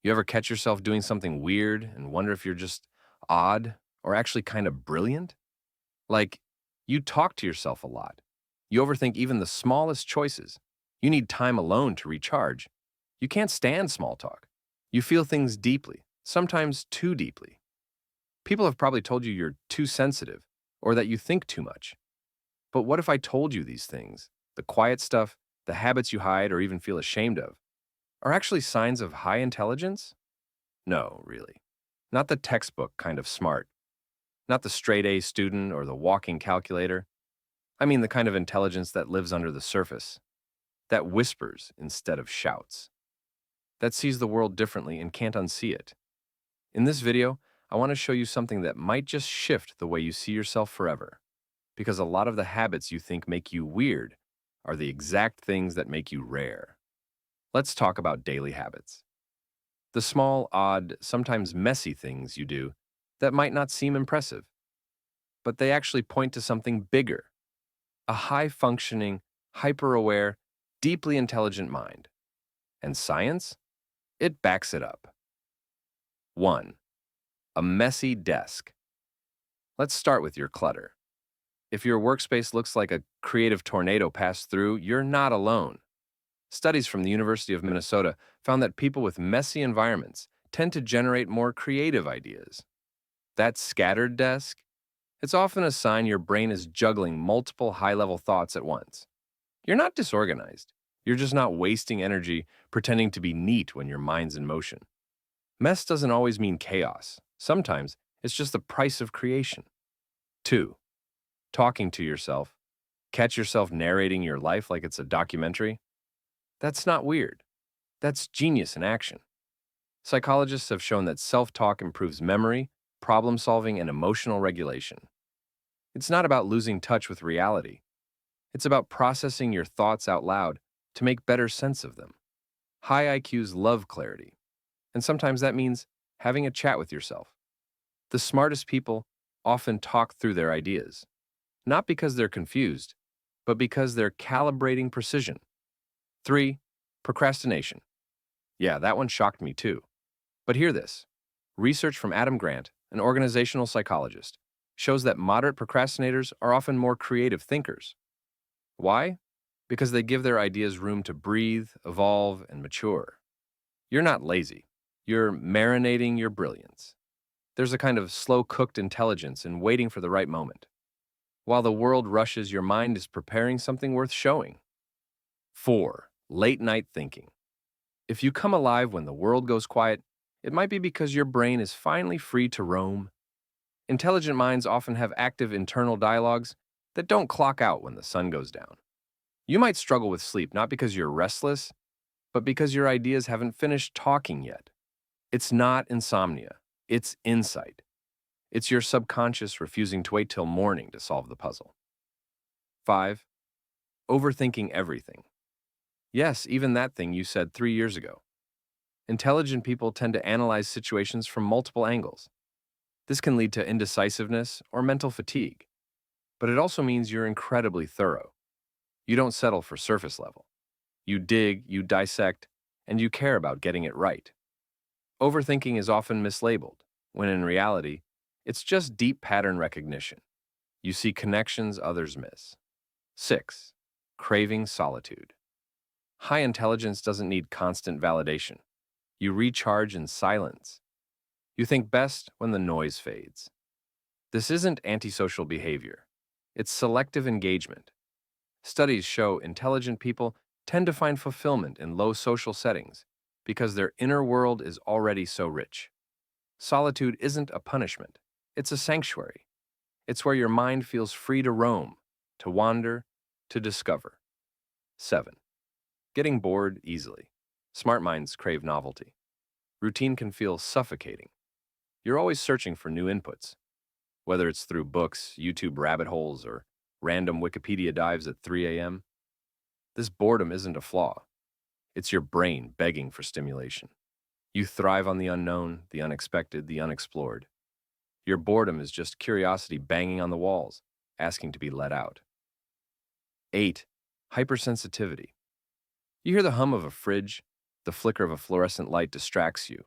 You ever catch yourself doing something weird and wonder if you're just odd or actually kind of brilliant? Like, you talk to yourself a lot. You overthink even the smallest choices. You need time alone to recharge. You can't stand small talk. You feel things deeply, sometimes too deeply. People have probably told you you're too sensitive or that you think too much. But what if I told you these things, the quiet stuff, the habits you hide or even feel ashamed of, are actually signs of high intelligence? No, really. Not the textbook kind of smart, not the straight A student or the walking calculator. I mean the kind of intelligence that lives under the surface, that whispers instead of shouts, that sees the world differently and can't unsee it. In this video, I want to show you something that might just shift the way you see yourself forever, because a lot of the habits you think make you weird are the exact things that make you rare. Let's talk about daily habits. The small, odd, sometimes messy things you do that might not seem impressive, but they actually point to something bigger, a high functioning, hyper aware, deeply intelligent mind. And science? It backs it up. 1. A messy desk. Let's start with your clutter. If your workspace looks like a creative tornado passed through, you're not alone. Studies from the University of Minnesota found that people with messy environments tend to generate more creative ideas. That scattered desk? It's often a sign your brain is juggling multiple high level thoughts at once. You're not disorganized. You're just not wasting energy pretending to be neat when your mind's in motion. Mess doesn't always mean chaos. Sometimes it's just the price of creation. 2. Talking to yourself. Catch yourself narrating your life like it's a documentary? That's not weird. That's genius in action. Psychologists have shown that self talk improves memory, problem solving, and emotional regulation. It's not about losing touch with reality. It's about processing your thoughts out loud to make better sense of them. High IQs love clarity, and sometimes that means having a chat with yourself. The smartest people often talk through their ideas, not because they're confused, but because they're calibrating precision. 3. Procrastination. Yeah, that one shocked me too. But hear this. Research from Adam Grant, an organizational psychologist, shows that moderate procrastinators are often more creative thinkers. Why? Because they give their ideas room to breathe, evolve, and mature. You're not lazy. You're marinating your brilliance. There's a kind of slow-cooked intelligence in waiting for the right moment. While the world rushes, your mind is preparing something worth showing. 4. Late-night thinking. If you come alive when the world goes quiet, it might be because your brain is finally free to roam. Intelligent minds often have active internal dialogues that don't clock out when the sun goes down. You might struggle with sleep not because you're restless, but because your ideas haven't finished talking yet. It's not insomnia, it's insight. It's your subconscious refusing to wait till morning to solve the puzzle. 5. Overthinking everything. Yes, even that thing you said 3 years ago. Intelligent people tend to analyze situations from multiple angles. This can lead to indecisiveness or mental fatigue, but it also means you're incredibly thorough. You don't settle for surface level. You dig, you dissect, and you care about getting it right. Overthinking is often mislabeled, when in reality, it's just deep pattern recognition. You see connections others miss. 6. Craving solitude. High intelligence doesn't need constant validation. You recharge in silence. You think best when the noise fades. This isn't antisocial behavior. It's selective engagement. Studies show intelligent people tend to find fulfillment in low social settings because their inner world is already so rich. Solitude isn't a punishment. It's a sanctuary. It's where your mind feels free to roam, to wander, to discover. 7. Getting bored easily. Smart minds crave novelty. Routine can feel suffocating. You're always searching for new inputs, whether it's through books, YouTube rabbit holes, or random Wikipedia dives at 3 a.m. This boredom isn't a flaw. It's your brain begging for stimulation. You thrive on the unknown, the unexpected, the unexplored. Your boredom is just curiosity banging on the walls, asking to be let out. 8. Hypersensitivity. You hear the hum of a fridge, the flicker of a fluorescent light distracts you,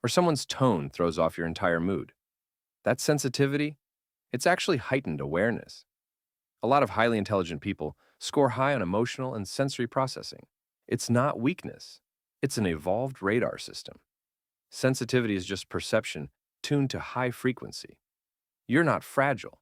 or someone's tone throws off your entire mood. That sensitivity, it's actually heightened awareness. A lot of highly intelligent people score high on emotional and sensory processing. It's not weakness, it's an evolved radar system. Sensitivity is just perception tuned to high frequency. You're not fragile.